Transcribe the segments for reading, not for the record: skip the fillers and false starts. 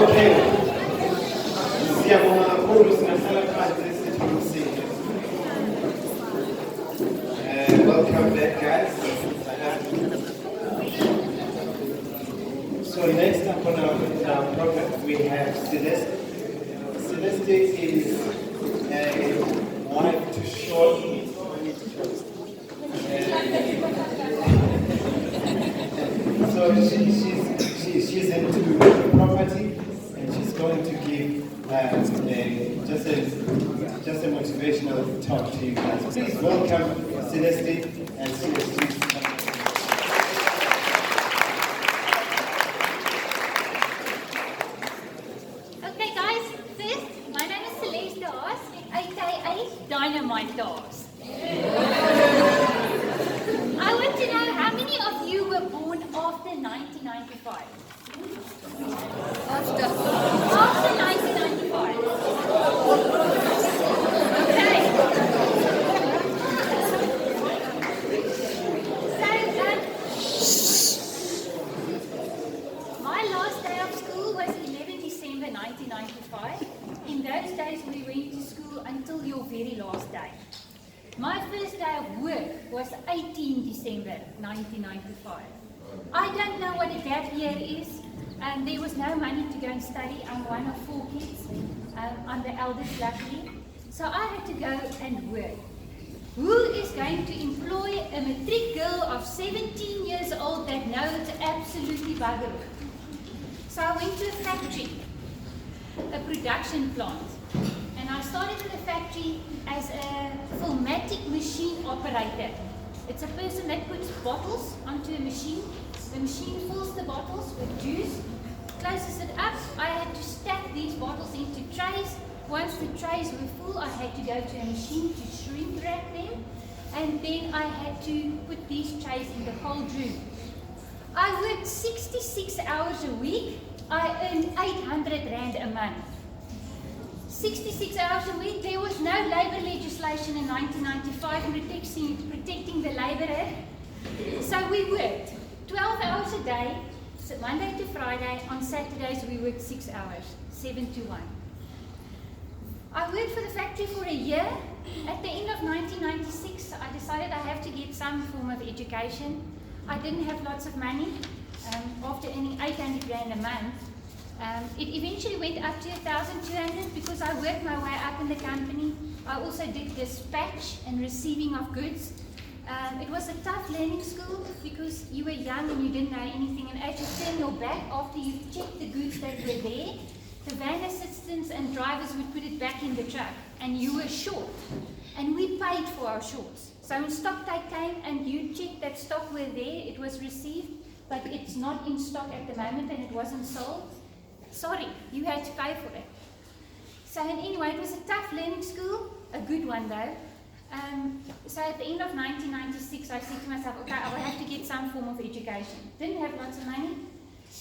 Okay. Siyabonga kakhulu singahlala phansi sithi welcome back, guys. So next up on our program we have Celeste. Celeste is a wife to Sean. So she's into property, and she's going to give just a motivational talk to you guys. Please welcome Celeste and Celeste. Okay guys, first, my name is Celeste de Haas, aka Dynamite Haas. I want to know how many of you were born after 1995? After 1995. Okay. So, my last day of school was 11 December 1995. In those days, we went to school until your very last day. My first day of work was 18 December 1995. I don't know what a gap year is. There was no money to go and study. I'm one of 4 kids. I'm the eldest, luckily. So I had to go and work. Who is going to employ a matric girl of 17 years old that knows absolutely bugger? So I went to a factory, a production plant. And I started in the factory as a filmatic machine operator. It's a person that puts bottles onto a machine. The machine fills the bottles with juice, closes it up. I had to stack these bottles into trays. Once the trays were full, I had to go to a machine to shrink wrap them. And then I had to put these trays in the cold room. I worked 66 hours a week. I earned 800 Rand a month. 66 hours a week. There was no labour legislation in 1995 protecting the labourer. So we worked 12 hours a day, Monday to Friday. On Saturdays we worked 6 hours, 7 to 1. I worked for the factory for a year. At the end of 1996, I decided I have to get some form of education. I didn't have lots of money. After earning 800 Rand a month, it eventually went up to 1,200 because I worked my way up in the company. I also did dispatch and receiving of goods. It was a tough learning school because you were young and you didn't know anything, and as you turn your back after you've checked the goods that were there, the van assistants and drivers would put it back in the truck and you were short, and we paid for our shorts. So when stock take came and you checked that stock were there, it was received, but it's not in stock at the moment and it wasn't sold, sorry, you had to pay for it. So anyway, it was a tough learning school, a good one though. So at the end of 1996, I said to myself, okay, I will have to get some form of education. Didn't have lots of money.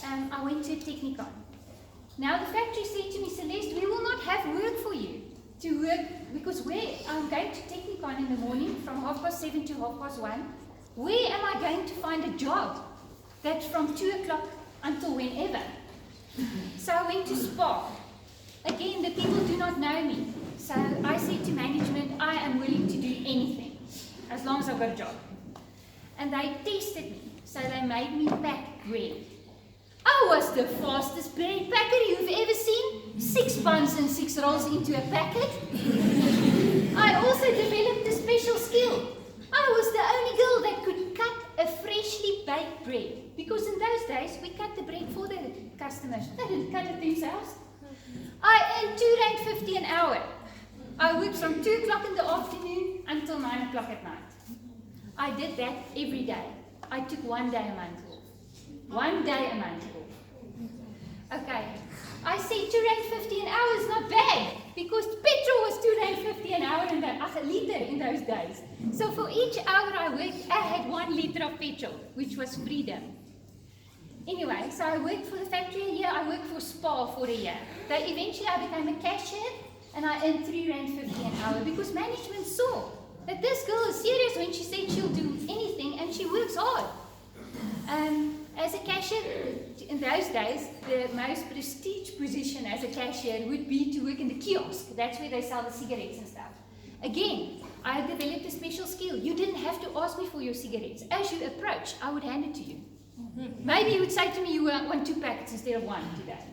I went to a Technicon. Now the factory said to me, Celeste, we will not have work for you to work, because I'm going to Technicon in the morning from 7:30 to 1:30. Where am I going to find a job that's from 2 o'clock until whenever? So I went to Spa. Again, the people do not know me. So I said to management, I am willing to do anything as long as I've got a job. And they tested me. So they made me pack bread. I was the fastest bread packer you've ever seen. 6 buns and 6 rolls into a packet. I also developed a special skill. I was the only girl that could cut a freshly baked bread. Because in those days, we cut the bread for the customers. They didn't cut it themselves. I earned 2.50 Rand an hour. I worked from 2 o'clock in the afternoon until 9 o'clock at night. I did that every day. I took 1 day a month off. 1 day a month off. Okay. I said 2.50 Rand an hour is not bad because petrol was 2.50 Rand an hour and a litre in those days. So for each hour I worked, I had 1 litre of petrol, which was freedom. Anyway, so I worked for the factory a year. I worked for Spa for a year. Then eventually I became a cashier and I earned 3.50 Rand an hour because management saw that this girl is serious when she said she'll do anything and she works hard. As a cashier, in those days, the most prestige position as a cashier would be to work in the kiosk. That's where they sell the cigarettes and stuff. Again, I developed a special skill. You didn't have to ask me for your cigarettes. As you approach, I would hand it to you. Maybe you would say to me, you want 2 packets instead of 1 today.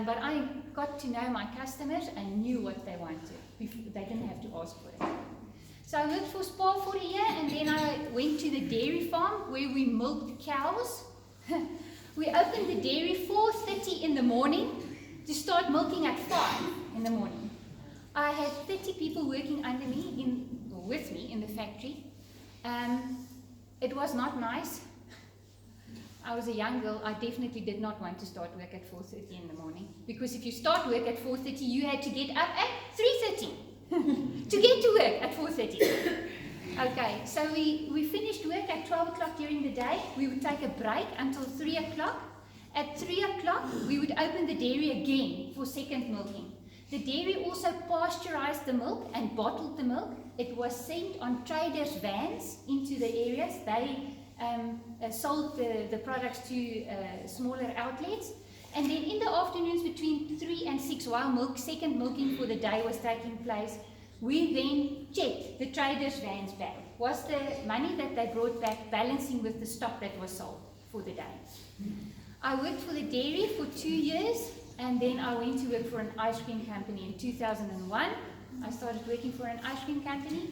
But I got to know my customers and knew what they wanted. They didn't have to ask for it. So I worked for Spar for a year, and then I went to the dairy farm where we milked cows. We opened the dairy 4:30 in the morning to start milking at 5 in the morning. I had 30 people working under me, with me in the factory. It was not nice. I was a young girl. I definitely did not want to start work at 4:30 in the morning, because if you start work at 4:30, you had to get up at 3:30 to get to work at 4:30. Okay, so we finished work at 12 o'clock during the day. We would take a break until 3 o'clock. At 3 o'clock, we would open the dairy again for second milking. The dairy also pasteurized the milk and bottled the milk. It was sent on traders' vans into the areas. They sold the products to smaller outlets. And then in the afternoons between 3 and 6, while second milking for the day was taking place, we then checked the traders' vans back. Was the money that they brought back balancing with the stock that was sold for the day? I worked for the dairy for 2 years, and then I went to work for an ice cream company in 2001. I started working for an ice cream company.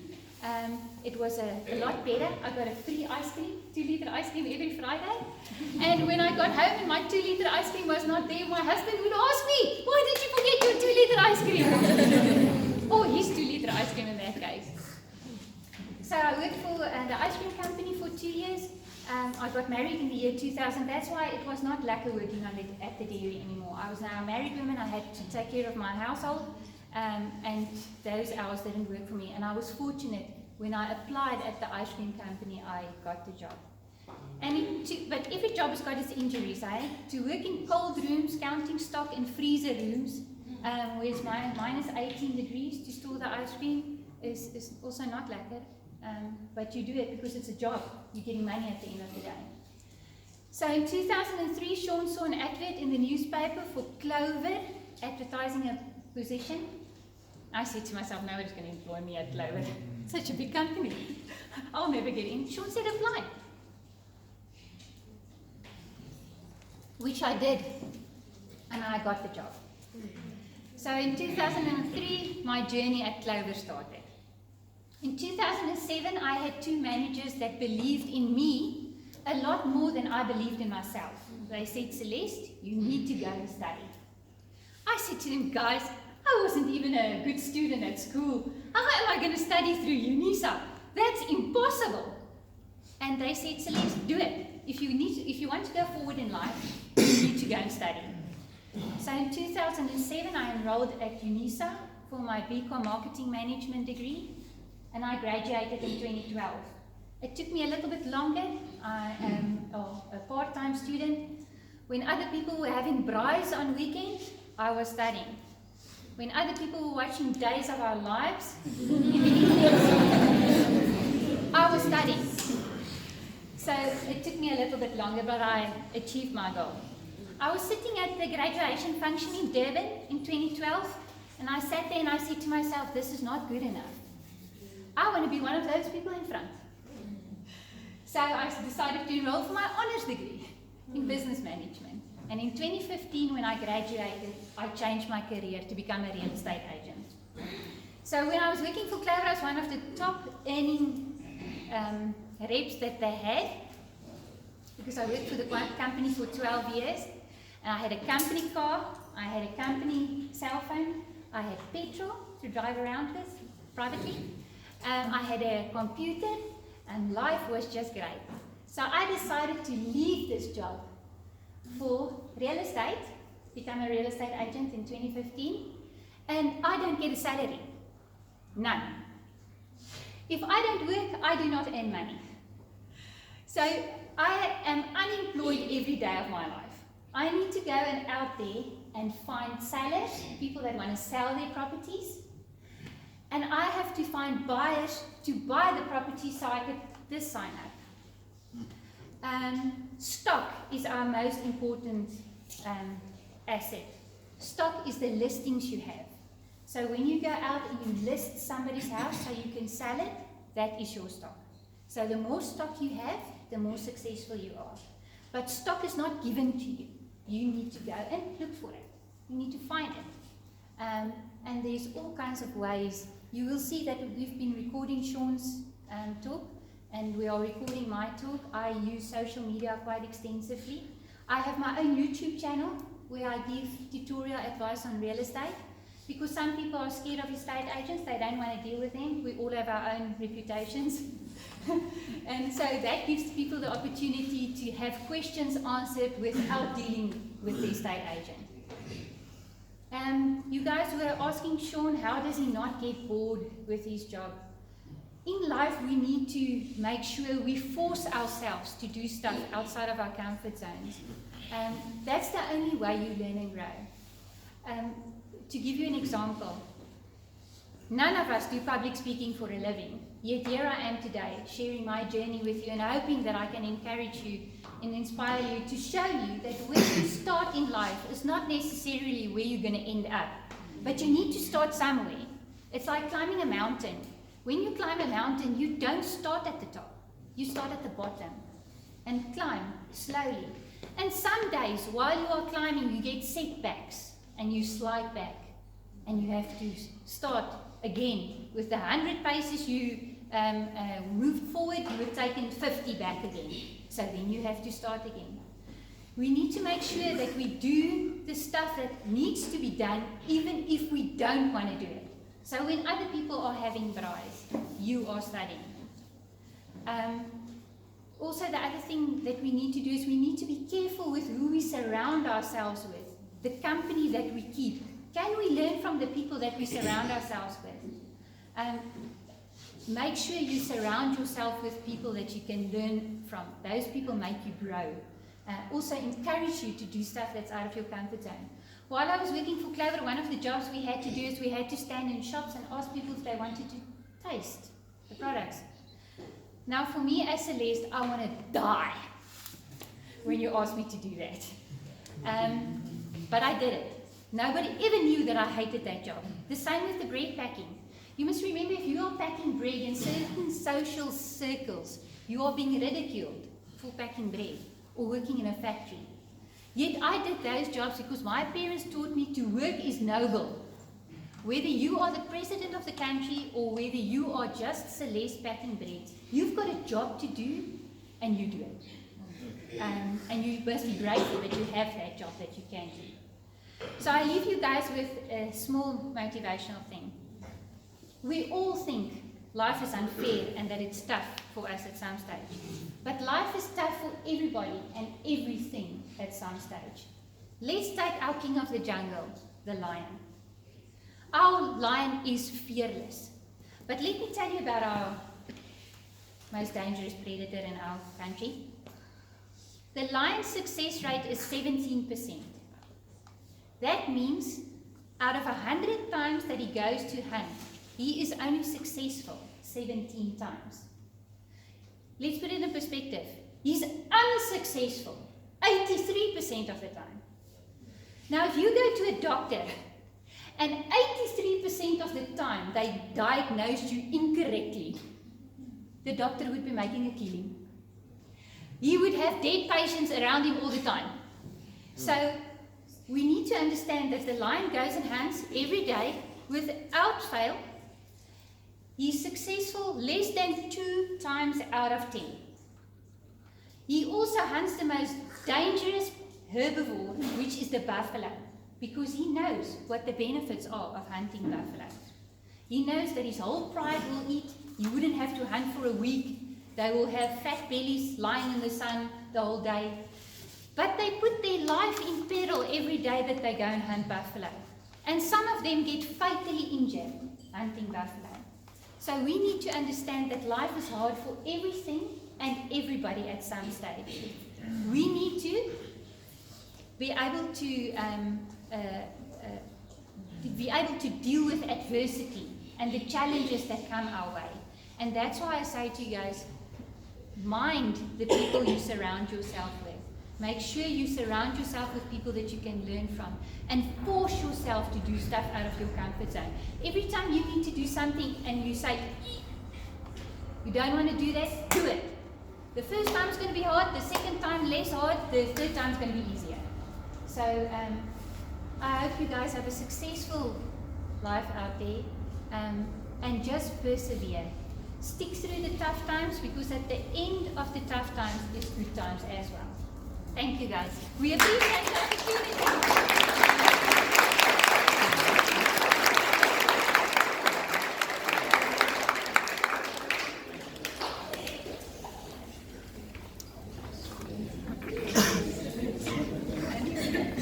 It was a lot better. I got a free ice cream, 2-liter ice cream every Friday. And when I got home and my 2-liter ice cream was not there, my husband would ask me, "Why did you forget your 2-liter ice cream?" Oh, his 2-liter ice cream in that case. So I worked for the ice cream company for 2 years. I got married in the year 2000. That's why it was not lekker working at the dairy anymore. I was now a married woman. I had to take care of my household. And those hours didn't work for me. And I was fortunate when I applied at the ice cream company, I got the job. But every job has got its injuries, eh? To work in cold rooms, counting stock in freezer rooms, where it's minus 18 degrees to store the ice cream is also not lekker. But you do it because it's a job. You're getting money at the end of the day. So in 2003, Sean saw an advert in the newspaper for Clover, advertising a position. I said to myself, nobody's going to employ me at Clover. Such a big company. I'll never get in. Sean said apply. Which I did. And I got the job. So in 2003, my journey at Clover started. In 2007, I had 2 managers that believed in me a lot more than I believed in myself. They said, "Celeste, you need to go and study." I said to them, "Guys, I wasn't even a good student at school. How am I going to study through UNISA? That's impossible." And they said, "Celeste, do it. If you want to go forward in life, you need to go and study." So in 2007, I enrolled at UNISA for my BCom Marketing Management degree, and I graduated in 2012. It took me a little bit longer. I am a part-time student. When other people were having braais on weekends, I was studying. When other people were watching Days of Our Lives in the evenings, I was studying. So it took me a little bit longer, but I achieved my goal. I was sitting at the graduation function in Durban in 2012, and I sat there and I said to myself, this is not good enough. I want to be one of those people in front. So I decided to enroll for my honours degree in business management. And in 2015, when I graduated, I changed my career to become a real estate agent. So when I was working for Clover, I was one of the top earning reps that they had, because I worked for the company for 12 years. And I had a company car, I had a company cell phone, I had petrol to drive around with privately. I had a computer, and life was just great. So I decided to leave this job for real estate, become a real estate agent in 2015, and I don't get a salary. None. If I don't work, I do not earn money. So I am unemployed every day of my life. I need to go out there and find sellers, people that want to sell their properties, and I have to find buyers to buy the property so I could this sign up. Stock is our most important asset. Stock is the listings you have. So when you go out and you list somebody's house so you can sell it, that is your stock. So the more stock you have, the more successful you are. But stock is not given to you. You need to go and look for it. You need to find it. And there's all kinds of ways. You will see that we've been recording Sean's talk, and we are recording my talk. I use social media quite extensively. I have my own YouTube channel where I give tutorial advice on real estate, because some people are scared of estate agents. They don't want to deal with them. We all have our own reputations. And so that gives people the opportunity to have questions answered without dealing with the estate agent. You guys were asking Sean, how does he not get bored with his job? In life, we need to make sure we force ourselves to do stuff outside of our comfort zones. That's the only way you learn and grow. To give you an example, none of us do public speaking for a living, yet here I am today, sharing my journey with you and hoping that I can encourage you and inspire you to show you that where you start in life is not necessarily where you're going to end up, but you need to start somewhere. It's like climbing a mountain. When you climb a mountain, you don't start at the top, you start at the bottom and climb slowly. And some days while you are climbing, you get setbacks and you slide back. And you have to start again. With the 100 paces you moved forward, you have taken 50 back again. So then you have to start again. We need to make sure that we do the stuff that needs to be done, even if we don't want to do it. So when other people are having braais, you are studying. Also, the other thing that we need to do is we need to be careful with who we surround ourselves with, the company that we keep. Can we learn from the people that we surround ourselves with? Make sure you surround yourself with people that you can learn from. Those people make you grow. Also encourage you to do stuff that's out of your comfort zone. While I was working for Clover, one of the jobs we had to do is we had to stand in shops and ask people if they wanted to taste the products. Now for me as Celeste, I want to die when you ask me to do that. But I did it. Nobody ever knew that I hated that job. The same with the bread packing. You must remember, if you are packing bread in certain social circles, you are being ridiculed for packing bread or working in a factory. Yet I did those jobs because my parents taught me to work is noble. Whether you are the president of the country or whether you are just Celeste packing bread, you've got a job to do and you do it. And you must be grateful that you have that job that you can do. So I leave you guys with a small motivational thing. We all think life is unfair and that it's tough for us at some stage. But life is tough for everybody and everything at some stage. Let's take our king of the jungle, the lion. Our lion is fearless. But let me tell you about our most dangerous predator in our country. The lion's success rate is 17%. That means out of 100 times that he goes to hunt, he is only successful 17 times. Let's put it in perspective. He's unsuccessful 83% of the time. Now if you go to a doctor and 83% of the time they diagnosed you incorrectly, the doctor would be making a killing. He would have dead patients around him all the time. So we need to understand that the lion goes and hunts every day without fail. He's successful less than 2 times out of 10. He also hunts the most dangerous herbivore, which is the buffalo, because he knows what the benefits are of hunting buffalo. He knows that his whole pride will eat. He wouldn't have to hunt for a week. They will have fat bellies lying in the sun the whole day. But they put their life in peril every day that they go and hunt buffalo. And some of them get fatally injured hunting buffalo. So we need to understand that life is hard for everything and everybody at some stage. We need to be able to deal with adversity and the challenges that come our way. And that's why I say to you guys, mind the people you surround yourself with. Make sure you surround yourself with people that you can learn from, and force yourself to do stuff out of your comfort zone. Every time you need to do something and you say, you don't want to do that, do it. The first time is going to be hard, the second time less hard, the third time is going to be easier. So I hope you guys have a successful life out there, and just persevere. Stick through the tough times, because at the end of the tough times is good times as well. Thank you guys. We appreciate the opportunity.